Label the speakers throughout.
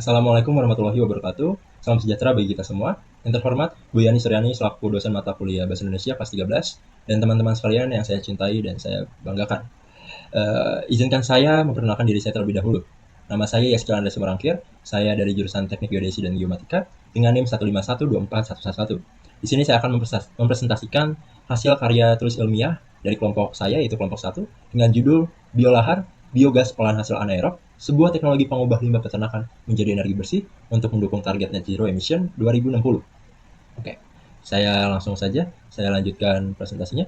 Speaker 1: Assalamualaikum warahmatullahi wabarakatuh. Salam sejahtera bagi kita semua. Yang terhormat, Bu Yani Suryani selaku dosen mata kuliah Bahasa Indonesia kelas 13 dan teman-teman sekalian yang saya cintai dan saya banggakan. Izinkan saya memperkenalkan diri saya terlebih dahulu. Nama saya Yaskil Andreas Merangkir. Saya dari jurusan Teknik Geodesi dan Geomatika dengan NIM 1512411. Di sini saya akan mempresentasikan hasil karya tulis ilmiah dari kelompok saya, yaitu kelompok 1, dengan judul Biolahar, Biogas Olahan Hasil Anaerob, sebuah teknologi pengubah limbah peternakan menjadi energi bersih untuk mendukung target net zero emission 2060. Oke, saya langsung saja, saya lanjutkan presentasinya.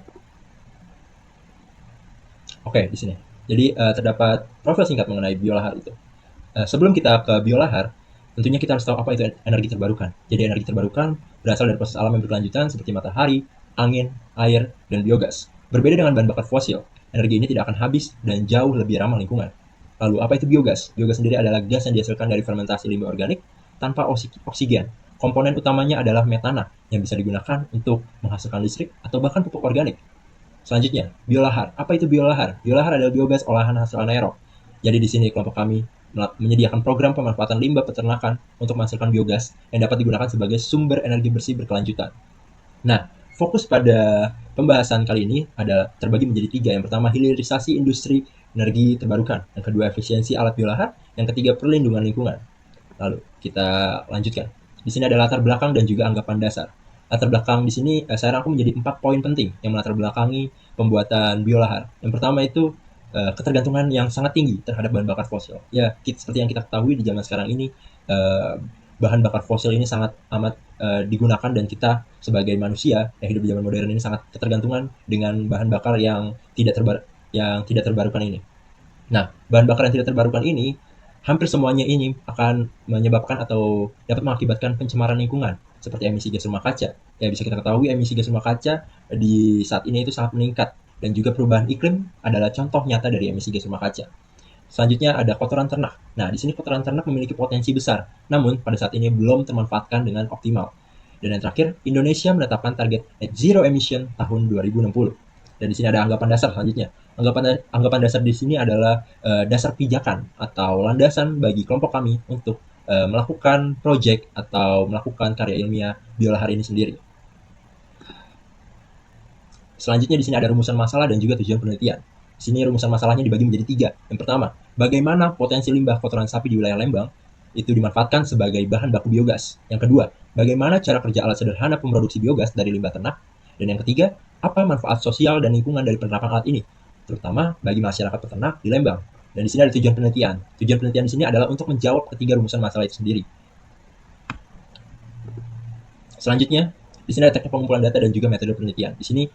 Speaker 1: Oke, di sini. Jadi terdapat profil singkat mengenai biolahar itu. Sebelum kita ke biolahar, tentunya kita harus tahu apa itu energi terbarukan. Jadi energi terbarukan berasal dari proses alam yang berkelanjutan seperti matahari, angin, air, dan biogas. Berbeda dengan bahan bakar fosil, energi ini tidak akan habis dan jauh lebih ramah lingkungan. Lalu apa itu biogas? Biogas sendiri adalah gas yang dihasilkan dari fermentasi limbah organik tanpa oksigen. Komponen utamanya adalah metana yang bisa digunakan untuk menghasilkan listrik atau bahkan pupuk organik. Selanjutnya, biolahar. Apa itu biolahar? Biolahar adalah biogas olahan hasil anaerob. Jadi di sini kelompok kami menyediakan program pemanfaatan limbah peternakan untuk menghasilkan biogas yang dapat digunakan sebagai sumber energi bersih berkelanjutan. Nah, fokus pada pembahasan kali ini ada terbagi menjadi 3. Yang pertama, hilirisasi industri energi terbarukan. Yang kedua, efisiensi alat biolahar. Yang ketiga, perlindungan lingkungan. Lalu kita lanjutkan. Di sini ada latar belakang dan juga anggapan dasar. Latar belakang di sini saya rangkum menjadi 4 poin penting yang melatar belakangi pembuatan biolahar. Yang pertama itu ketergantungan yang sangat tinggi terhadap bahan bakar fosil. Ya, seperti yang kita ketahui di zaman sekarang ini, bahan bakar fosil ini sangat amat digunakan dan kita sebagai manusia yang hidup di zaman modern ini sangat ketergantungan dengan bahan bakar yang tidak terbarukan ini. Nah, bahan bakar yang tidak terbarukan ini hampir semuanya ini akan menyebabkan atau dapat mengakibatkan pencemaran lingkungan seperti emisi gas rumah kaca. Ya, bisa kita ketahui emisi gas rumah kaca di saat ini itu sangat meningkat dan juga perubahan iklim adalah contoh nyata dari emisi gas rumah kaca. Selanjutnya ada kotoran ternak. Nah, di sini kotoran ternak memiliki potensi besar, namun pada saat ini belum termanfaatkan dengan optimal. Dan yang terakhir, Indonesia menetapkan target net zero emission tahun 2060. Dan di sini ada anggapan dasar selanjutnya. Anggapan dasar di sini adalah dasar pijakan atau landasan bagi kelompok kami untuk melakukan proyek atau melakukan karya ilmiah biolahar ini sendiri. Selanjutnya di sini ada rumusan masalah dan juga tujuan penelitian. Di sini rumusan masalahnya dibagi menjadi 3. Yang pertama, bagaimana potensi limbah kotoran sapi di wilayah Lembang itu dimanfaatkan sebagai bahan baku biogas. Yang kedua, bagaimana cara kerja alat sederhana pemroduksi biogas dari limbah ternak. Dan yang ketiga, apa manfaat sosial dan lingkungan dari penerapan alat ini, terutama bagi masyarakat peternak di Lembang. Dan di sini ada tujuan penelitian. Tujuan penelitian di sini adalah untuk menjawab ketiga rumusan masalah itu sendiri. Selanjutnya, di sini ada teknik pengumpulan data dan juga metode penelitian. Di sini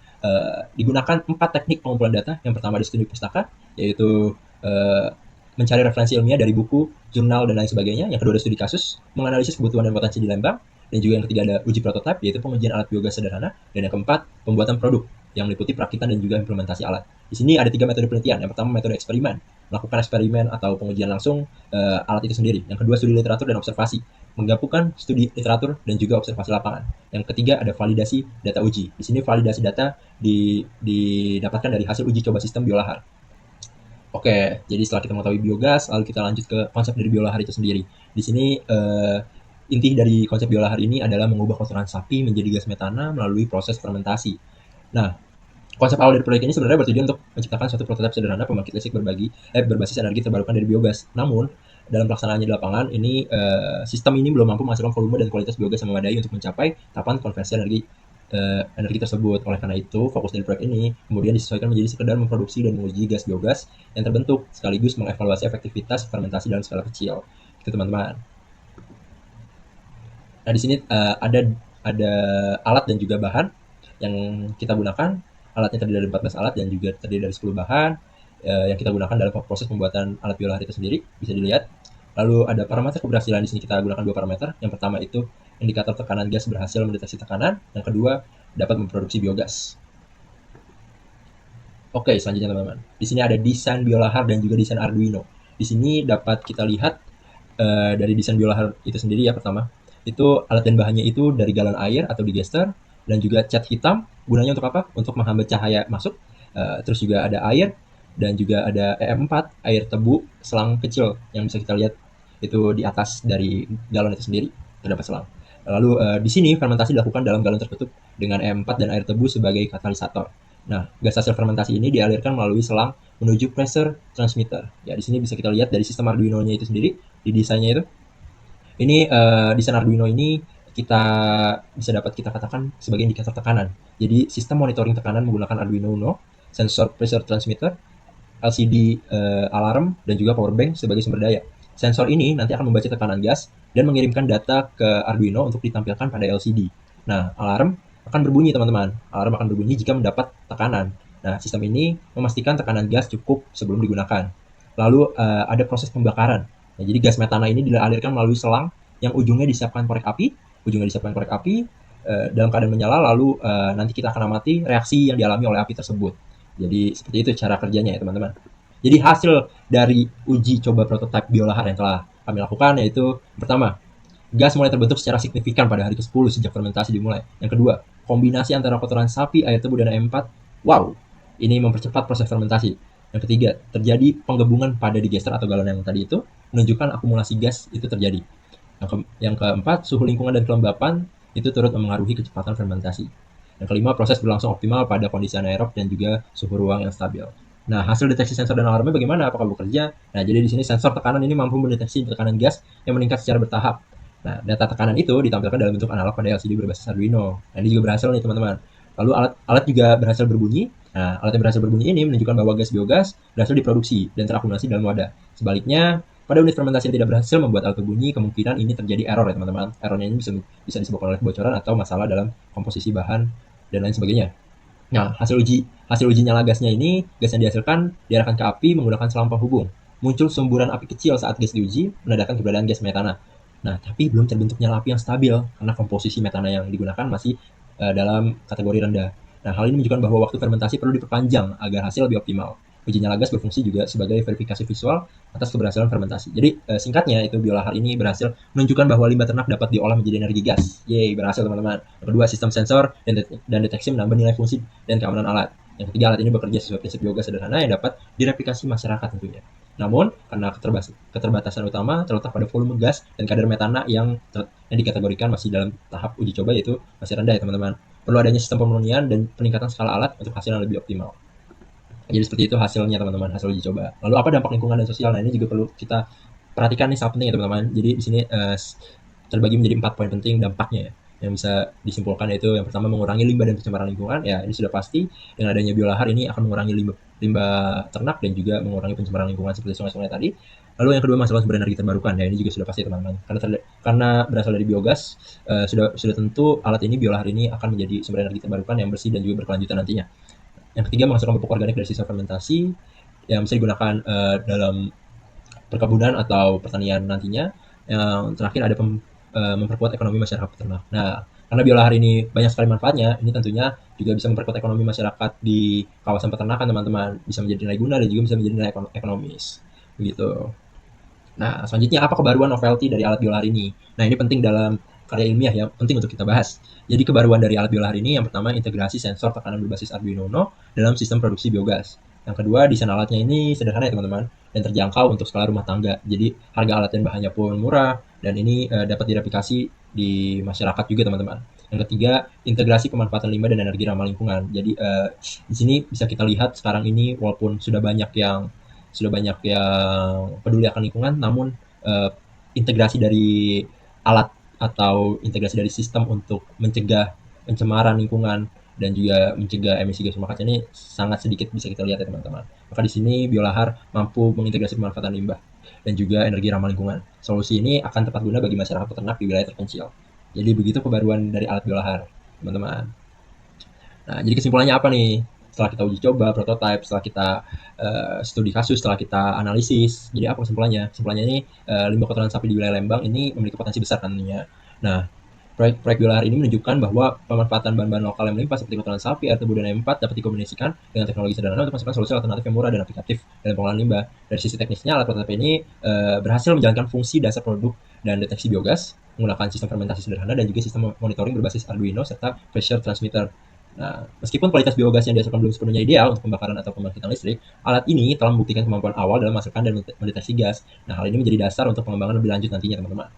Speaker 1: digunakan 4 teknik pengumpulan data. Yang pertama ada studi pustaka, yaitu mencari referensi ilmiah dari buku, jurnal, dan lain sebagainya. Yang kedua ada studi kasus, menganalisis kebutuhan dan potensi di Lembang. Dan juga yang ketiga ada uji prototipe, yaitu pengujian alat biogas sederhana. Dan yang keempat, pembuatan produk yang meliputi perakitan dan juga implementasi alat. Di sini ada 3 metode penelitian. Yang pertama metode eksperimen, melakukan eksperimen atau pengujian langsung alat itu sendiri. Yang kedua studi literatur dan observasi, menggabungkan studi literatur dan juga observasi lapangan. Yang ketiga ada validasi data uji. Di sini validasi data didapatkan dari hasil uji coba sistem biolahar. Oke, jadi setelah kita mengetahui biogas, lalu kita lanjut ke konsep dari biolahar itu sendiri. Di sini inti dari konsep biolahar ini adalah mengubah kotoran sapi menjadi gas metana melalui proses fermentasi. Nah, konsep awal dari proyek ini sebenarnya bertujuan untuk menciptakan suatu prototipe sederhana pembangkit listrik berbasis energi terbarukan dari biogas. Namun, dalam pelaksanaannya di lapangan, ini sistem ini belum mampu menghasilkan volume dan kualitas biogas yang memadai untuk mencapai tahapan konversi energi tersebut. Oleh karena itu, fokus dari proyek ini kemudian disesuaikan menjadi sekedar memproduksi dan menguji gas biogas yang terbentuk, sekaligus mengevaluasi efektivitas fermentasi dalam skala kecil. Itu teman-teman. Nah, di sini ada alat dan juga bahan yang kita gunakan. Alatnya terdiri dari 14 alat dan juga terdiri dari 10 bahan yang kita gunakan dalam proses pembuatan alat biolahar itu sendiri, bisa dilihat. Lalu ada parameter keberhasilan. Di sini kita gunakan 2 parameter. Yang pertama itu indikator tekanan gas berhasil mendeteksi tekanan. Yang kedua dapat memproduksi biogas. Oke, selanjutnya teman-teman. Di sini ada desain biolahar dan juga desain Arduino. Di sini dapat kita lihat dari desain biolahar itu sendiri ya. Pertama, itu alat dan bahannya itu dari galon air atau digester dan juga cat hitam. Gunanya untuk apa? Untuk menghambat cahaya masuk. Terus juga ada air dan juga ada EM4, air tebu, selang kecil yang bisa kita lihat itu di atas dari galon itu sendiri terdapat selang. Lalu di sini fermentasi dilakukan dalam galon tertutup dengan E4 dan air tebu sebagai katalisator. Nah, gas hasil fermentasi ini dialirkan melalui selang menuju pressure transmitter. Ya, di sini bisa kita lihat dari sistem Arduino-nya itu sendiri, di desainnya itu. Ini desain Arduino ini kita bisa dapat kita katakan sebagai indikator tekanan. Jadi sistem monitoring tekanan menggunakan Arduino Uno, sensor pressure transmitter, LCD alarm, dan juga power bank sebagai sumber daya. Sensor ini nanti akan membaca tekanan gas dan mengirimkan data ke Arduino untuk ditampilkan pada LCD. Nah, alarm akan berbunyi teman-teman. Alarm akan berbunyi jika mendapat tekanan. Nah, sistem ini memastikan tekanan gas cukup sebelum digunakan. Lalu ada proses pembakaran. Nah, jadi gas metana ini dialirkan melalui selang yang ujungnya disiapkan korek api, dalam keadaan menyala, lalu nanti kita akan amati reaksi yang dialami oleh api tersebut. Jadi seperti itu cara kerjanya ya teman-teman. Jadi hasil dari uji coba prototipe biolahar yang telah kami lakukan yaitu pertama, gas mulai terbentuk secara signifikan pada hari ke-10 sejak fermentasi dimulai. Yang kedua, kombinasi antara kotoran sapi, air tebu, dan E4, wow, ini mempercepat proses fermentasi. Yang ketiga, terjadi penggabungan pada digester atau galon yang tadi itu, menunjukkan akumulasi gas itu terjadi. Yang keempat, suhu lingkungan dan kelembapan itu turut memengaruhi kecepatan fermentasi. Yang kelima, proses berlangsung optimal pada kondisi anaerob dan juga suhu ruang yang stabil. Nah, hasil deteksi sensor dan alarmnya bagaimana? Apakah bekerja? Nah, jadi di sini sensor tekanan ini mampu mendeteksi tekanan gas yang meningkat secara bertahap. Nah, data tekanan itu ditampilkan dalam bentuk analog pada LCD berbasis Arduino. Nah, ini juga berhasil nih teman-teman. Lalu alat juga berhasil berbunyi. Nah, alat yang berhasil berbunyi ini menunjukkan bahwa gas biogas berhasil diproduksi dan terakumulasi dalam wadah. Sebaliknya, pada unit fermentasi yang tidak berhasil membuat alat berbunyi, kemungkinan ini terjadi error ya teman-teman. Errornya ini bisa disebabkan oleh kebocoran atau masalah dalam komposisi bahan dan lain sebagainya. Nah, hasil uji nyala gasnya ini, gas yang dihasilkan diarahkan ke api menggunakan selang penghubung. Muncul semburan api kecil saat gas diuji, menandakan keberadaan gas metana. Nah, tapi belum terbentuk nyala api yang stabil karena komposisi metana yang digunakan masih dalam kategori rendah. Nah, hal ini menunjukkan bahwa waktu fermentasi perlu diperpanjang agar hasil lebih optimal. Uji nyala gas berfungsi juga sebagai verifikasi visual atas keberhasilan fermentasi. Jadi singkatnya itu biolahar ini berhasil menunjukkan bahwa limbah ternak dapat diolah menjadi energi gas. Yeay, berhasil teman-teman. Yang kedua, sistem sensor dan deteksi menambah nilai fungsi dan keamanan alat. Yang ketiga, alat ini bekerja sesuai prinsip biogas sederhana yang dapat direplikasi masyarakat tentunya. Namun, karena keterbatasan utama terletak pada volume gas dan kadar metana yang dikategorikan masih dalam tahap uji coba, yaitu masih rendah ya teman-teman. Perlu adanya sistem pemurnian dan peningkatan skala alat untuk hasil yang lebih optimal. Jadi seperti itu hasilnya teman-teman, hasil uji coba. Lalu apa dampak lingkungan dan sosial? Nah, ini juga perlu kita perhatikan nih, sangat penting ya teman-teman. Jadi di sini terbagi menjadi 4 poin penting dampaknya ya, yang bisa disimpulkan, yaitu yang pertama mengurangi limbah dan pencemaran lingkungan. Ya, ini sudah pasti dengan adanya biolahar ini akan mengurangi limbah ternak dan juga mengurangi pencemaran lingkungan seperti sungai-sungai tadi. Lalu yang kedua, masalah sumber energi terbarukan. Ya, ini juga sudah pasti teman-teman. Karena berasal dari biogas, sudah tentu alat ini, biolahar ini akan menjadi sumber energi terbarukan yang bersih dan juga berkelanjutan nantinya. Yang ketiga, menghasilkan pupuk organik dari sisa fermentasi yang bisa digunakan dalam perkebunan atau pertanian nantinya. Yang terakhir ada memperkuat ekonomi masyarakat peternak. Nah, karena biolahar ini banyak sekali manfaatnya, ini tentunya juga bisa memperkuat ekonomi masyarakat di kawasan peternakan teman-teman. Bisa menjadi nilai guna dan juga bisa menjadi nilai ekonomis. Begitu. Nah, selanjutnya apa kebaruan novelty dari alat biolahar ini? Nah, ini penting dalam karya ilmiah yang penting untuk kita bahas. Jadi kebaruan dari alat biolahar ini yang pertama, integrasi sensor tekanan berbasis Arduino Uno dalam sistem produksi biogas. Yang kedua, desain alatnya ini sederhana ya teman-teman, dan terjangkau untuk skala rumah tangga. Jadi harga alat dan bahannya pun murah, dan ini dapat direplikasi di masyarakat juga teman-teman. Yang ketiga, integrasi pemanfaatan limbah dan energi ramah lingkungan. Jadi di sini bisa kita lihat sekarang ini walaupun sudah banyak yang peduli akan lingkungan, namun integrasi dari alat atau integrasi dari sistem untuk mencegah pencemaran lingkungan dan juga mencegah emisi gas rumah kaca ini sangat sedikit bisa kita lihat ya teman-teman. Maka di sini biolahar mampu mengintegrasi pemanfaatan limbah dan juga energi ramah lingkungan. Solusi ini akan tepat guna bagi masyarakat peternak di wilayah terpencil. Jadi begitu kebaruan dari alat biolahar, teman-teman. Nah, jadi kesimpulannya apa nih? Setelah kita uji coba, prototipe, setelah kita studi kasus, setelah kita analisis, jadi apa kesimpulannya? Kesimpulannya ini limbah kotoran sapi di wilayah Lembang ini memiliki potensi besar nantinya. Nah, proyek biolahar ini menunjukkan bahwa pemanfaatan bahan-bahan lokal yang melimpah seperti kotoran sapi, air tebu, dan E4 dapat dikombinasikan dengan teknologi sederhana untuk menghasilkan solusi alternatif yang murah dan aplikatif dalam pengolahan limbah. Dari sisi teknisnya, alat prototipe ini berhasil menjalankan fungsi dasar produk dan deteksi biogas menggunakan sistem fermentasi sederhana dan juga sistem monitoring berbasis Arduino serta pressure transmitter. Nah, meskipun kualitas biogas yang dihasilkan belum sepenuhnya ideal untuk pembakaran atau pembangkitan listrik, alat ini telah membuktikan kemampuan awal dalam menghasilkan dan mendeteksi gas. Nah, hal ini menjadi dasar untuk pengembangan lebih lanjut nantinya, teman-teman.